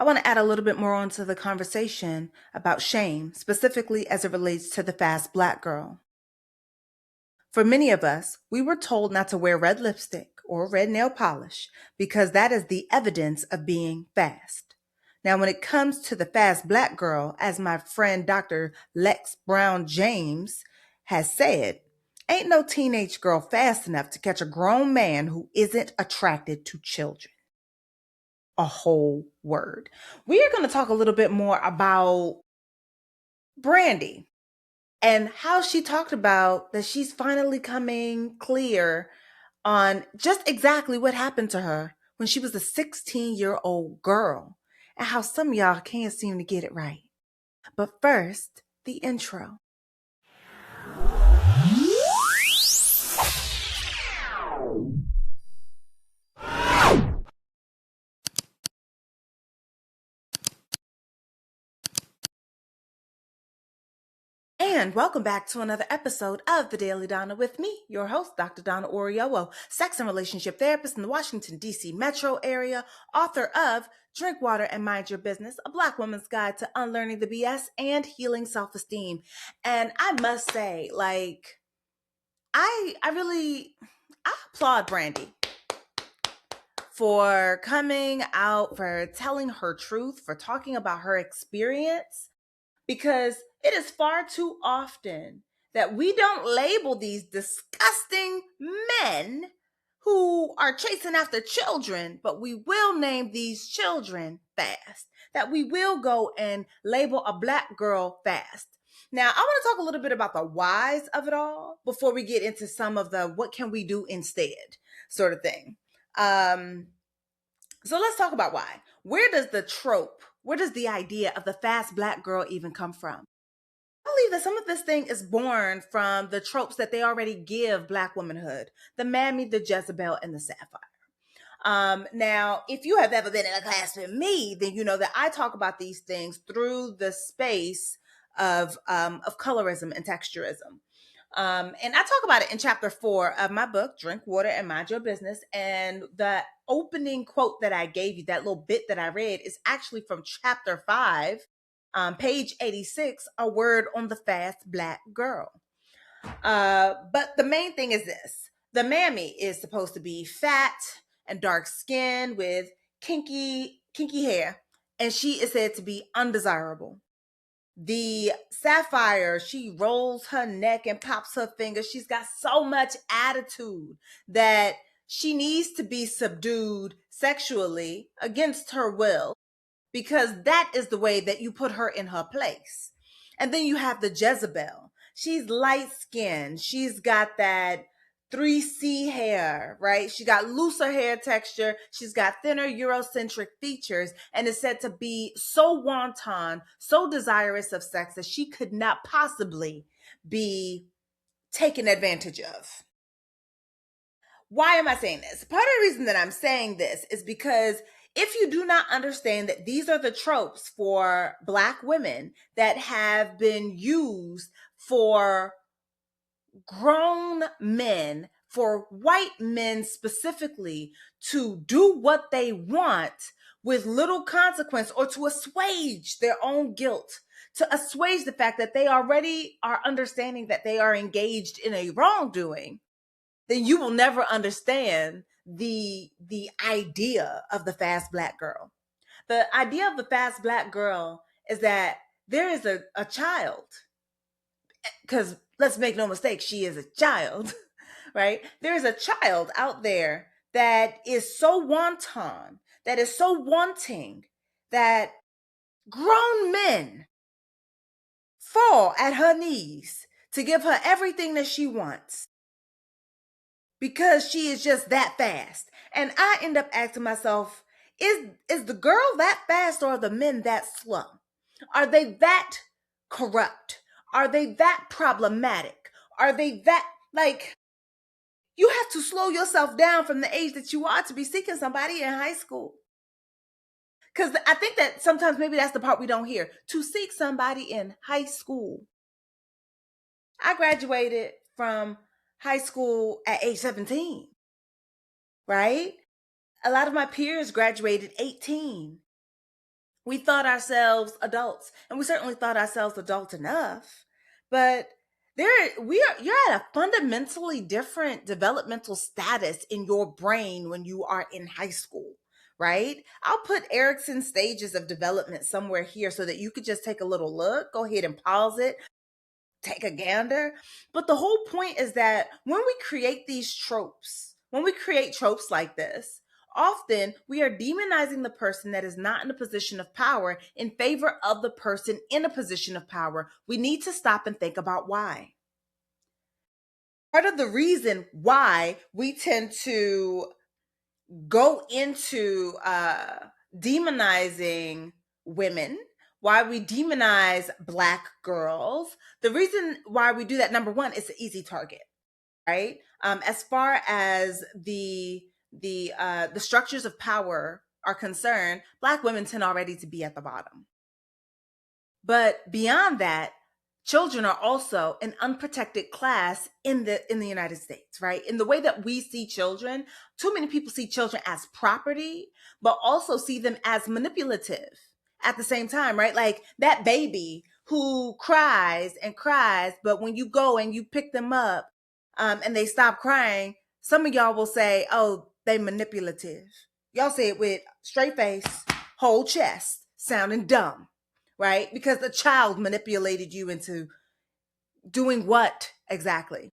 I want to add a little bit more onto the conversation about shame, specifically as it relates to the fast black girl. For many of us, we were told not to wear red lipstick or red nail polish because that is the evidence of being fast. Now, when it comes to the fast black girl, as my friend Dr. Lexx Brown-James has said, ain't no teenage girl fast enough to catch a grown man who isn't attracted to children. A whole word. We are going to talk a little bit more about Brandy and how she talked about that she's finally coming clear on just exactly what happened to her when she was a 16-year-old girl and how some of y'all can't seem to get it right. But first, the intro. And welcome back to another episode of the Daily Donna with me, your host, Dr. Donna Oriowo, sex and relationship therapist in the Washington, D.C. metro area, author of Drink Water and Mind Your Business, a Black woman's guide to unlearning the BS and healing self-esteem. And I must say, I applaud Brandy for coming out, for telling her truth, for talking about her experience, because it is far too often that we don't label these disgusting men who are chasing after children, but we will name these children fast, that we will go and label a black girl fast. Now, I want to talk a little bit about the whys of it all before we get into some of the what can we do instead sort of thing. So let's talk about why. Where does the idea of the fast black girl even come from? I believe that some of this thing is born from the tropes that they already give black womanhood: the mammy, the Jezebel, and the sapphire. Now, if you have ever been in a class with me, then you know that I talk about these things through the space of colorism and texturism. And I talk about it in chapter 4 of my book, Drink Water and Mind Your Business. And the opening quote that I gave you, that little bit that I read, is actually from chapter 5, page 86, A Word on the Fast Black Girl. But the main thing is this: the mammy is supposed to be fat and dark skinned with kinky hair, and she is said to be undesirable. The sapphire, she rolls her neck and pops her finger. She's got so much attitude that she needs to be subdued sexually against her will, because that is the way that you put her in her place. And then you have the Jezebel. She's light skinned. She's got that 3C hair, right? She got looser hair texture. She's got thinner Eurocentric features and is said to be so wanton, so desirous of sex that she could not possibly be taken advantage of. Why am I saying this? Part of the reason that I'm saying this is because if you do not understand that these are the tropes for Black women that have been used for grown men, for white men specifically, to do what they want with little consequence, or to assuage their own guilt, to assuage the fact that they already are understanding that they are engaged in a wrongdoing, then you will never understand the idea of the fast black girl. The idea of the fast black girl is that there is a child, because let's make no mistake, she is a child, right? There is a child out there that is so wanton, that is so wanting, that grown men fall at her knees to give her everything that she wants, because she is just that fast. And I end up asking myself, is the girl that fast, or are the men that slow? Are they that corrupt? Are they that problematic? Are they that, like, you have to slow yourself down from the age that you are to be seeking somebody in high school? Because I think that sometimes maybe that's the part we don't hear. To seek somebody in high school. I graduated from high school at age 17, right? A lot of my peers graduated 18. We thought ourselves adults, and we certainly thought ourselves adult enough, but you're at a fundamentally different developmental status in your brain when you are in high school, right? I'll put Erickson's stages of development somewhere here so that you could just take a little look. Go ahead and pause it, take a gander. But the whole point is that when we create these tropes, when we create tropes like this, often we are demonizing the person that is not in a position of power in favor of the person in a position of power. We need to stop and think about why. Part of the reason why we tend to go into demonizing women, why we demonize Black girls, the reason why we do that, number one, it's an easy target, right? As far as the structures of power are concerned, Black women tend already to be at the bottom. But beyond that, children are also an unprotected class in the United States, right? In the way that we see children, too many people see children as property, but also see them as manipulative at the same time, right? Like that baby who cries and cries, but when you go and you pick them up, and they stop crying, some of y'all will say, "Oh, they manipulative." Y'all say it with straight face, whole chest, sounding dumb, right? Because the child manipulated you into doing what exactly?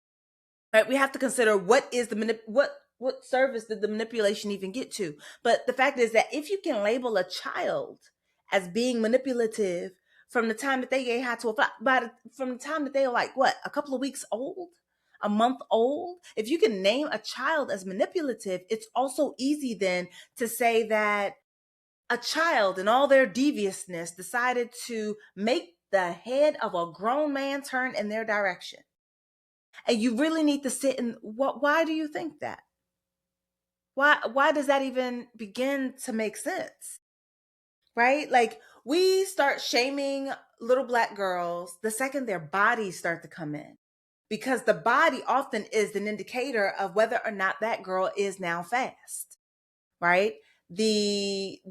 Right? We have to consider what is the what service did the manipulation even get to? But the fact is that if you can label a child as being manipulative from the time that they get high to from the time that they are like what, a couple of weeks old, a month old, if you can name a child as manipulative, it's also easy then to say that a child in all their deviousness decided to make the head of a grown man turn in their direction. And you really need to sit and why do you think that? Why does that even begin to make sense? Right? Like we start shaming little Black girls the second their bodies start to come in. Because the body often is an indicator of whether or not that girl is now fast, right? The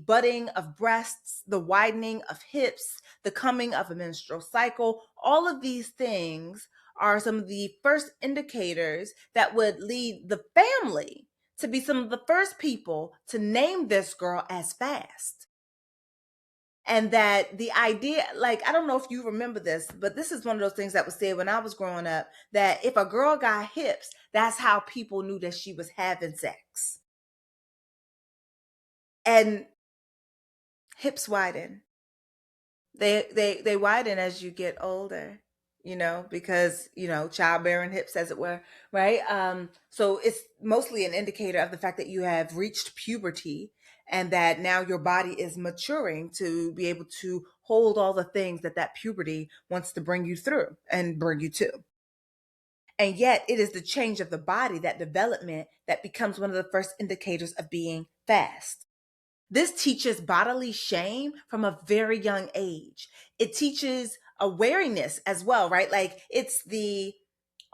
budding of breasts, the widening of hips, the coming of a menstrual cycle, all of these things are some of the first indicators that would lead the family to be some of the first people to name this girl as fast. And that the idea, like, I don't know if you remember this, but this is one of those things that was said when I was growing up, that if a girl got hips, that's how people knew that she was having sex. And hips widen. They widen as you get older, because childbearing hips, as it were, right? So it's mostly an indicator of the fact that you have reached puberty and that now your body is maturing to be able to hold all the things that puberty wants to bring you through and bring you to. And yet it is the change of the body, that development, that becomes one of the first indicators of being fast. This teaches bodily shame from a very young age. It teaches awareness as well, right? Like it's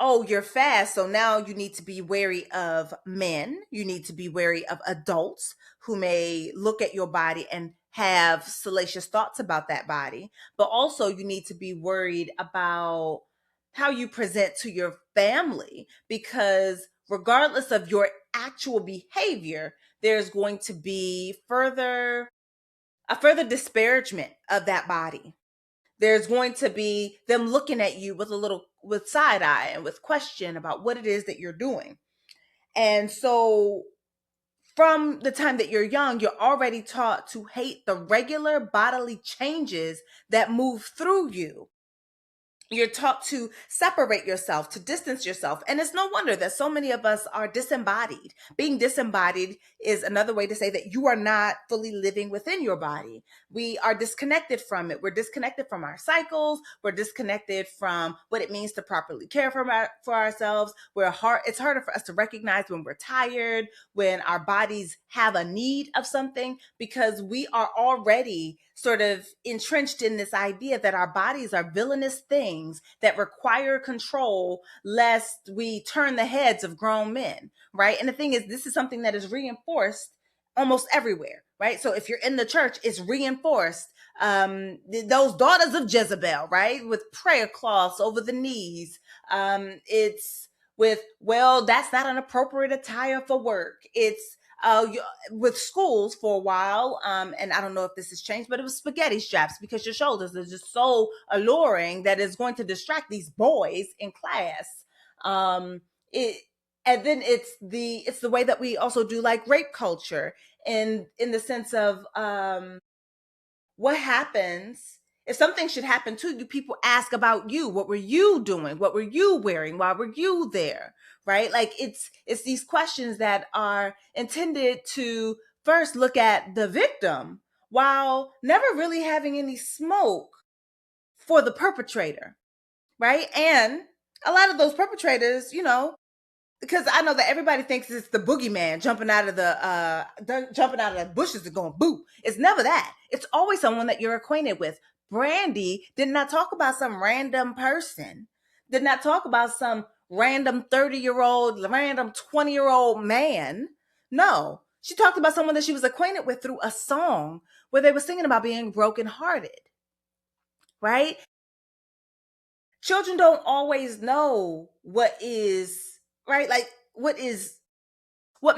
oh, you're fast, so now you need to be wary of men. You need to be wary of adults who may look at your body and have salacious thoughts about that body. But also you need to be worried about how you present to your family, because regardless of your actual behavior, there's going to be a further disparagement of that body. There's going to be them looking at you with side eye and with question about what it is that you're doing. And so from the time that you're young, you're already taught to hate the regular bodily changes that move through you. You're taught to separate yourself, to distance yourself. And it's no wonder that so many of us are disembodied. Being disembodied is another way to say that you are not fully living within your body. We are disconnected from it. We're disconnected from our cycles. We're disconnected from what it means to properly care for ourselves. It's harder for us to recognize when we're tired, when our bodies have a need of something, because we are already sort of entrenched in this idea that our bodies are villainous things that require control lest we turn the heads of grown men, right? And the thing is, this is something that is reinforced almost everywhere, right? So if you're in the church, it's reinforced. Those daughters of Jezebel, right? With prayer cloths over the knees. It's with, well, that's not an appropriate attire for work. It's with schools for a while, and I don't know if this has changed, but it was spaghetti straps because your shoulders are just so alluring that it's going to distract these boys in class. It and then it's the way that we also do like rape culture, in the sense of what happens if something should happen to you. People ask about you. What were you doing? What were you wearing? Why were you there? Right? Like it's these questions that are intended to first look at the victim while never really having any smoke for the perpetrator, right? And a lot of those perpetrators, because I know that everybody thinks it's the boogeyman jumping out of the bushes and going boo. It's never that. It's always someone that you're acquainted with. Brandy did not talk about some random person. Did not talk about some random 30-year-old, random 20-year-old man. No, she talked about someone that she was acquainted with through a song where they were singing about being brokenhearted. Right? Children don't always know what is right, like what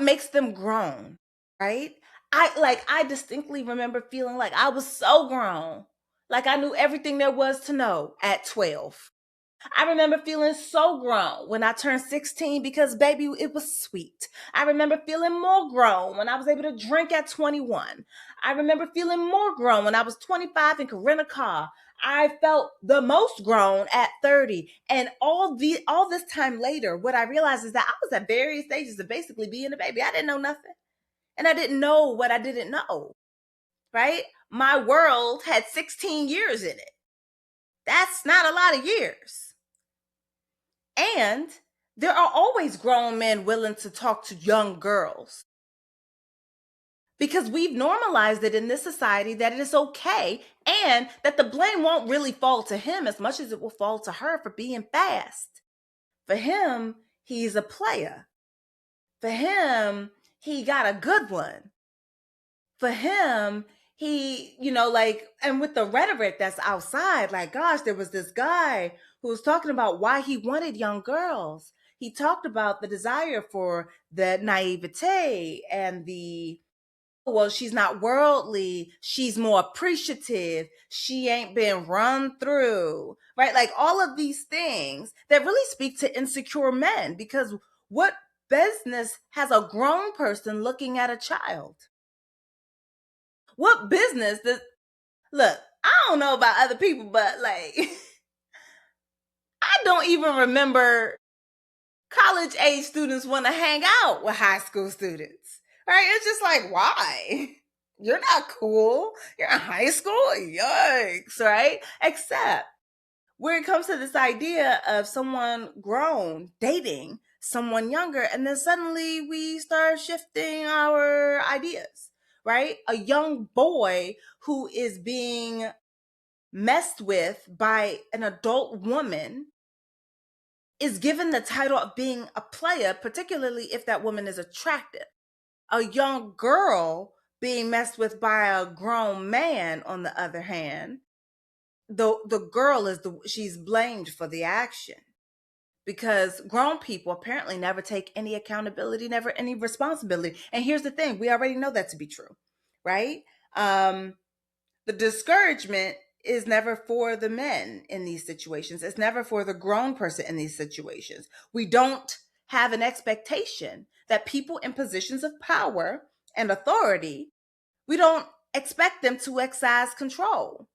makes them grown, right? I distinctly remember feeling like I was so grown, like I knew everything there was to know at 12. I remember feeling so grown when I turned 16 because, baby, it was sweet. I remember feeling more grown when I was able to drink at 21. I remember feeling more grown when I was 25 and could rent a car. I felt the most grown at 30. And all this time later, what I realized is that I was at various stages of basically being a baby. I didn't know nothing. And I didn't know what I didn't know, right? My world had 16 years in it. That's not a lot of years. And there are always grown men willing to talk to young girls, because we've normalized it in this society that it is okay, and that the blame won't really fall to him as much as it will fall to her for being fast. For him, he's a player. For him, he got a good one. For him, he, and with the rhetoric that's outside, like, gosh, there was this guy who was talking about why he wanted young girls. He talked about the desire for the naivete and well, she's not worldly, she's more appreciative, she ain't been run through, right? Like all of these things that really speak to insecure men, because what business has a grown person looking at a child? What business does, look, I don't know about other people, but like, I don't even remember college age students want to hang out with high school students, right? It's just like, why? You're not cool. You're in high school. Yikes, right? Except where it comes to this idea of someone grown dating someone younger, and then suddenly we start shifting our ideas, right? A young boy who is being messed with by an adult woman is given the title of being a player, particularly if that woman is attractive. A young girl being messed with by a grown man, on the other hand, the girl she's blamed for the action, because grown people apparently never take any accountability, never any responsibility. And here's the thing, we already know that to be true, right? The discouragement is never for the men in these situations. It's never for the grown person in these situations. We don't have an expectation that people in positions of power and authority, we don't expect them to exercise control.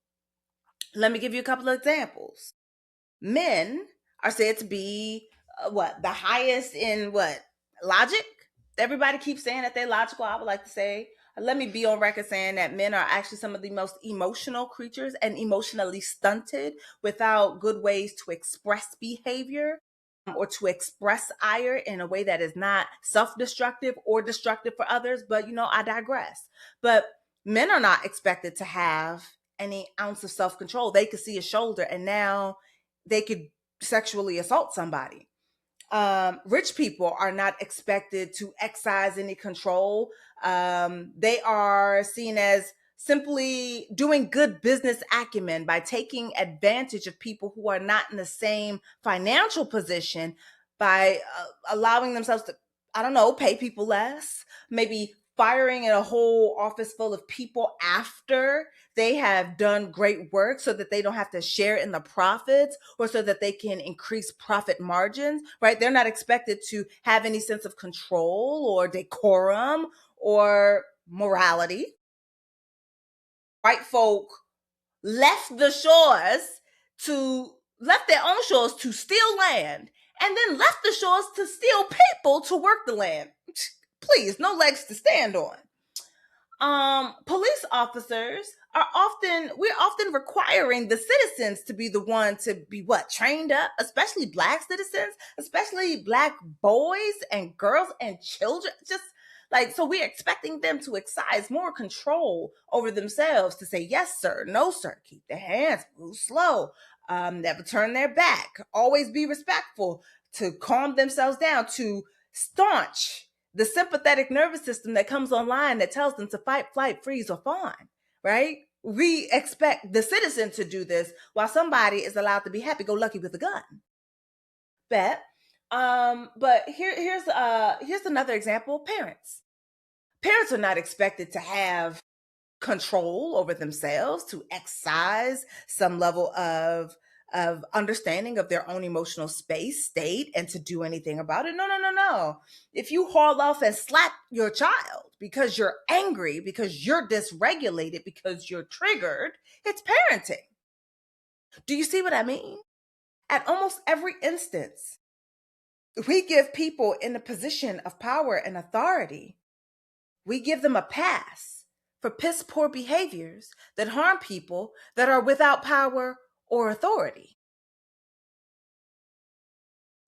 Let me give you a couple of examples. Men are said to be the highest in logic. Everybody keeps saying that they're logical. I would like to say, let me be on record saying that men are actually some of the most emotional creatures, and emotionally stunted without good ways to express behavior or to express ire in a way that is not self-destructive or destructive for others. But I digress. But men are not expected to have any ounce of self-control. They could see a shoulder and now they could sexually assault somebody. Rich people are not expected to exercise any control. They are seen as simply doing good business acumen by taking advantage of people who are not in the same financial position by allowing themselves to, I don't know, pay people less, maybe firing in a whole office full of people after they have done great work so that they don't have to share in the profits or so that they can increase profit margins, right? They're not expected to have any sense of control or decorum or morality. White folk left the shores to left their own shores to steal land and then left the shores to steal people to work the land. Please, no legs to stand on. Police officers we're often requiring the citizens to be the one to be what, trained up, especially black citizens, especially black boys and girls and children. Just like, so we're expecting them to exercise more control over themselves, to say yes sir, no sir, keep their hands, move slow, never turn their back, always be respectful, to calm themselves down, to staunch the sympathetic nervous system that comes online that tells them to fight, flight, freeze, or fawn, right? We expect the citizen to do this while somebody is allowed to be happy-go-lucky with a gun. Bet. But here's another example. Parents are not expected to have control over themselves, to exercise some level of understanding of their own emotional state, and to do anything about it. No. If you haul off and slap your child because you're angry, because you're dysregulated, because you're triggered, it's parenting. Do you see what I mean? At almost every instance, we give people in a position of power and authority, we give them a pass for piss poor behaviors that harm people that are without power or authority.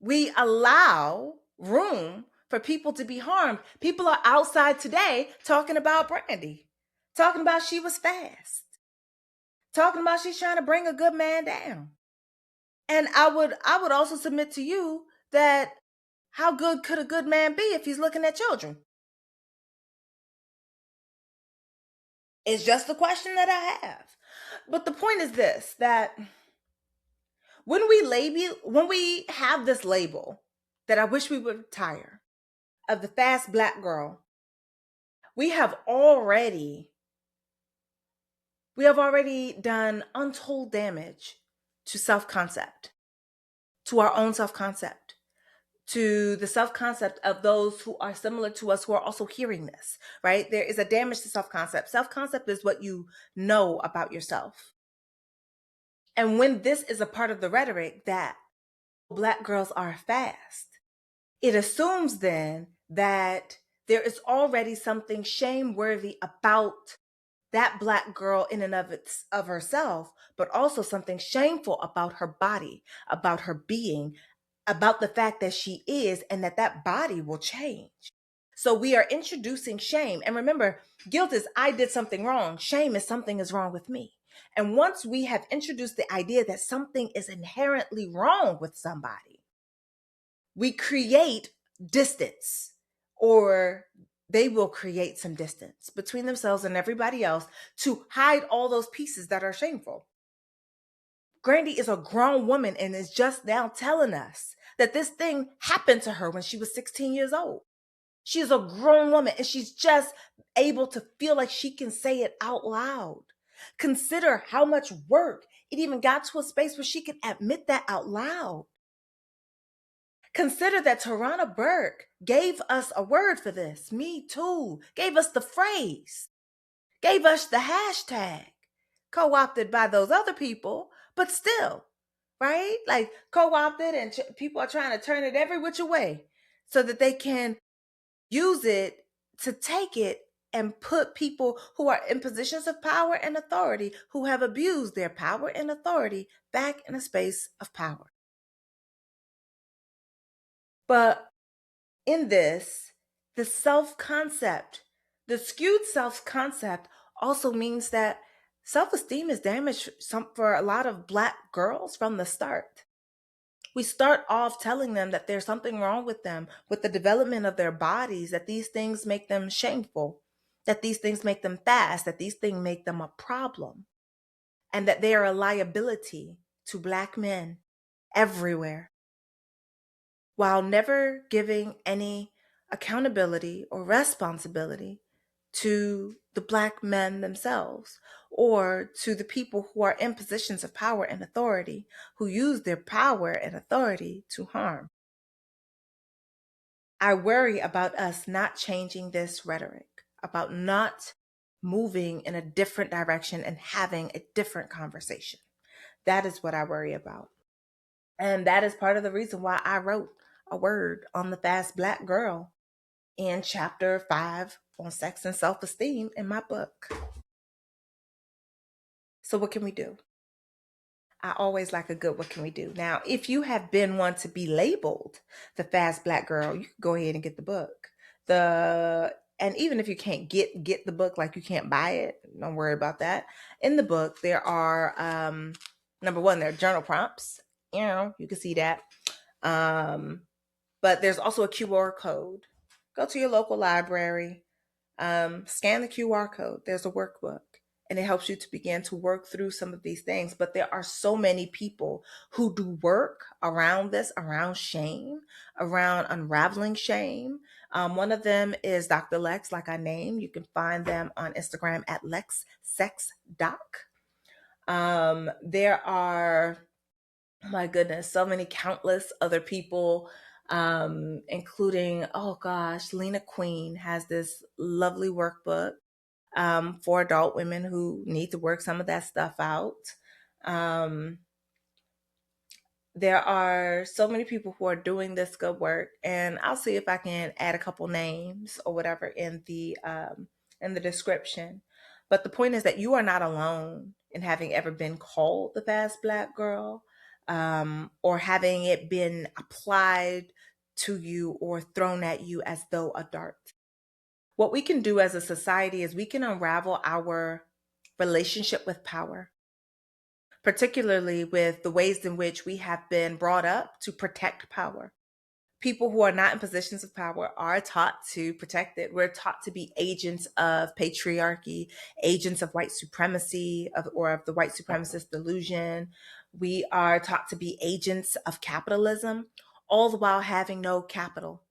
We allow room for people to be harmed. People are outside today talking about Brandy, talking about she was fast, talking about she's trying to bring a good man down. And I would also submit to you that how good could a good man be if he's looking at children? It's just a question that I have. But the point is this, that when we have this label that I wish we would retire of the fast black girl, we have already done untold damage to self-concept, to our own self-concept, to the self-concept of those who are similar to us who are also hearing this, right? There is a damage to self-concept. Self-concept is what you know about yourself. And when this is a part of the rhetoric that black girls are fast, it assumes then that there is already something shame-worthy about that black girl in and of herself, but also something shameful about her body, about her being, about the fact that she is, and that body will change. So we are introducing shame. And remember, guilt is I did something wrong. Shame is something is wrong with me. And once we have introduced the idea that something is inherently wrong with somebody, we create distance, or they will create some distance between themselves and everybody else to hide all those pieces that are shameful. Brandy is a grown woman and is just now telling us that this thing happened to her when she was 16 years old. She's a grown woman and she's just able to feel like she can say it out loud. Consider how much work it even got to a space where she could admit that out loud. Consider that Tarana Burke gave us a word for this. Me too. Gave us the phrase. Gave us the hashtag. Co-opted by those other people, but still, right? Like co-opted, and people are trying to turn it every which way so that they can use it to take it and put people who are in positions of power and authority, who have abused their power and authority, back in a space of power. But in this, the self-concept, the skewed self-concept also means that self-esteem is damaged for a lot of black girls from the start. We start off telling them that there's something wrong with them, with the development of their bodies, that these things make them shameful, that these things make them fast, that these things make them a problem, and that they are a liability to Black men everywhere, while never giving any accountability or responsibility to the Black men themselves, or to the people who are in positions of power and authority, who use their power and authority to harm. I worry about us not changing this rhetoric, about not moving in a different direction and having a different conversation. That is what I worry about. And that is part of the reason why I wrote a word on the fast Black girl in chapter 5 on sex and self-esteem in my book. So what can we do? I always like a good what can we do. Now, if you have been one to be labeled the fast Black girl, you can go ahead and get the book. And even if you can't get the book, like you can't buy it, don't worry about that. In the book, there are number one, there are journal prompts. You can see that. But there's also a QR code. Go to your local library, scan the QR code. There's a workbook, and it helps you to begin to work through some of these things. But there are so many people who do work around this, around shame, around unraveling shame. One of them is Dr. Lexx, like I named. You can find them on Instagram at LexxSexDoc. There are, my goodness, so many countless other people, including, oh gosh, Lena Queen has this lovely workbook for adult women who need to work some of that stuff out. Um, there are so many people who are doing this good work, and I'll see if I can add a couple names or whatever in the description. But the point is that you are not alone in having ever been called the fast Black girl, or having it been applied to you or thrown at you as though a dart. What we can do as a society is we can unravel our relationship with power, particularly with the ways in which we have been brought up to protect power. People who are not in positions of power are taught to protect it. We're taught to be agents of patriarchy, agents of white supremacy, or of the white supremacist delusion. We are taught to be agents of capitalism, all the while having no capital,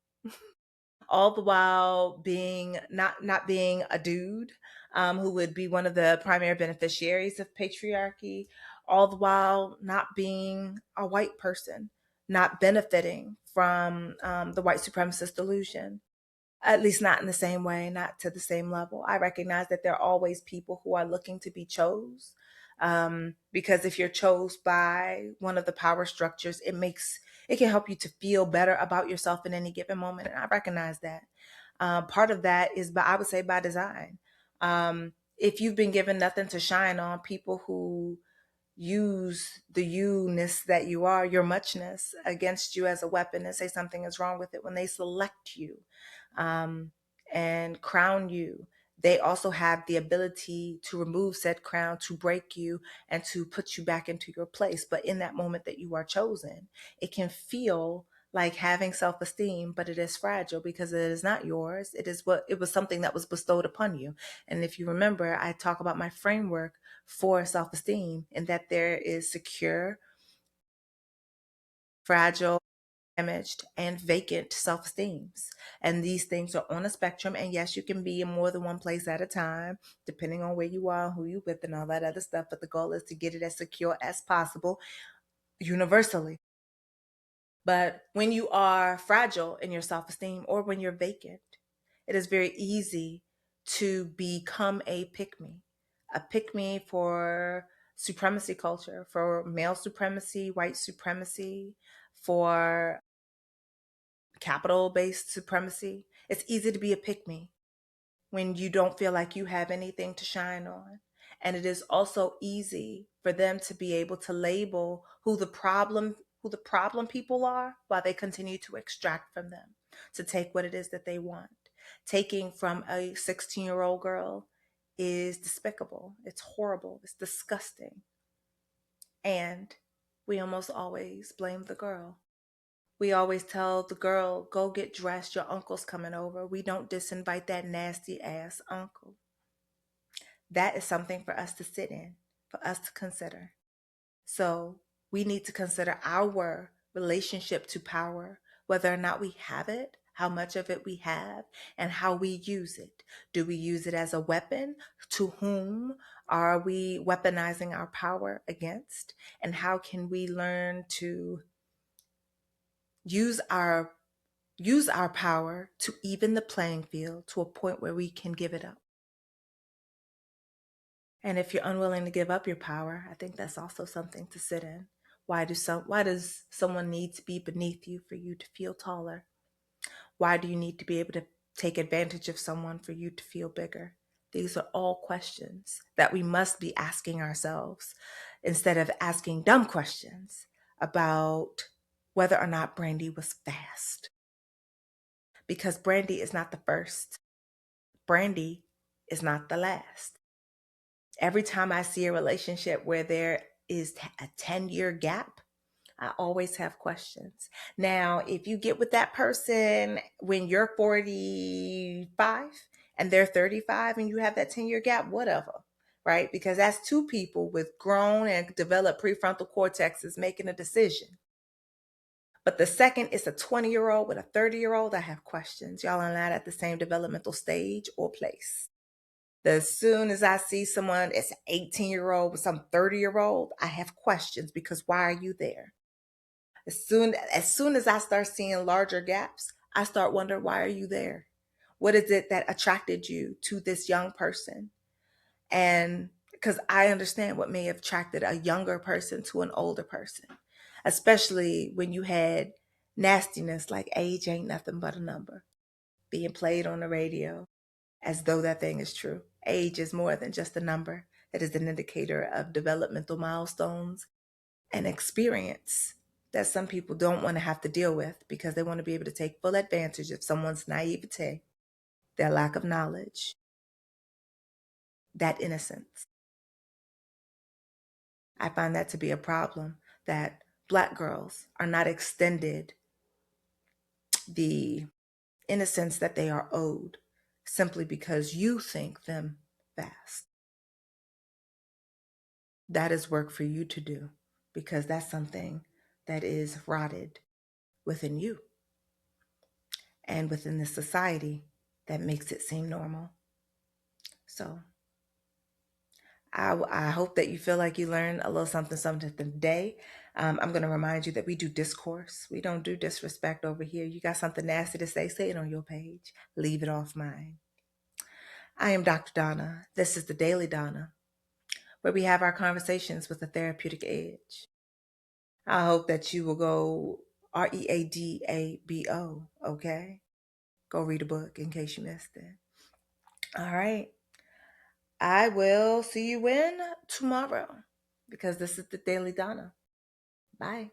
all the while being not being a dude, who would be one of the primary beneficiaries of patriarchy, all the while not being a white person, not benefiting from the white supremacist delusion, at least not in the same way, not to the same level. I recognize that there are always people who are looking to be chose, because if you're chose by one of the power structures, it can help you to feel better about yourself in any given moment. And I recognize that. Part of that is, I would say, by design. If you've been given nothing to shine on, people who use the you-ness that you are, your muchness, against you as a weapon and say something is wrong with it, when they select you um, and crown you, they also have the ability to remove said crown, to break you, and to put you back into your place. But in that moment that you are chosen, it can feel like having self-esteem, but it is fragile because it is not yours. It was something that was bestowed upon you. And if you remember, I talk about my framework for self-esteem, and that there is secure, fragile, damaged, and vacant self-esteems. And these things are on a spectrum. And yes, you can be in more than one place at a time, depending on where you are, who you with, and all that other stuff. But the goal is to get it as secure as possible universally. But when you are fragile in your self-esteem, or when you're vacant, it is very easy to become a pick me for supremacy culture, for male supremacy, white supremacy, for capital based supremacy. It's easy to be a pick me when you don't feel like you have anything to shine on. And it is also easy for them to be able to label who the problem people are, while they continue to extract from them, to take what it is that they want. Taking from a 16-year-old girl is despicable. It's horrible. It's disgusting. And we almost always blame the girl. We always tell the girl, go get dressed, your uncle's coming over. We don't disinvite that nasty ass uncle. That is something for us to sit in, for us to consider. So we need to consider our relationship to power, whether or not we have it, how much of it we have, and how we use it. Do we use it as a weapon? To whom are we weaponizing our power against? And how can we learn to use our power to even the playing field to a point where we can give it up? And if you're unwilling to give up your power, I think that's also something to sit in. Why does someone need to be beneath you for you to feel taller? Why do you need to be able to take advantage of someone for you to feel bigger? These are all questions that we must be asking ourselves instead of asking dumb questions about whether or not Brandy was fast. Because Brandy is not the first. Brandy is not the last. Every time I see a relationship where there is a 10-year gap, I always have questions. Now, if you get with that person when you're 45 and they're 35 and you have that 10-year gap, whatever, right? Because that's two people with grown and developed prefrontal cortexes making a decision. But the second it's a 20-year-old with a 30-year-old, I have questions. Y'all are not at the same developmental stage or place. As soon as I see someone, it's an 18-year-old with some 30-year-old, I have questions because why are you there? As soon as I start seeing larger gaps, I start wondering, why are you there? What is it that attracted you to this young person? And because I understand what may have attracted a younger person to an older person, especially when you had nastiness like age ain't nothing but a number being played on the radio as though that thing is true. Age is more than just a number. It is an indicator of developmental milestones and experience that some people don't want to have to deal with because they want to be able to take full advantage of someone's naivete, their lack of knowledge, that innocence. I find that to be a problem, that Black girls are not extended the innocence that they are owed simply because you think them fast. That is work for you to do because that's something that is rotted within you and within the society that makes it seem normal. So I hope that you feel like you learned a little something today. I'm going to remind you that we do discourse. We don't do disrespect over here. You got something nasty to say it on your page. Leave it off mine. I am Dr. Donna. This is the Daily Donna, where we have our conversations with a therapeutic edge. I hope that you will go READABO, okay? Go read a book in case you missed it. All right. I will see you in tomorrow because this is the Daily Donna. Bye.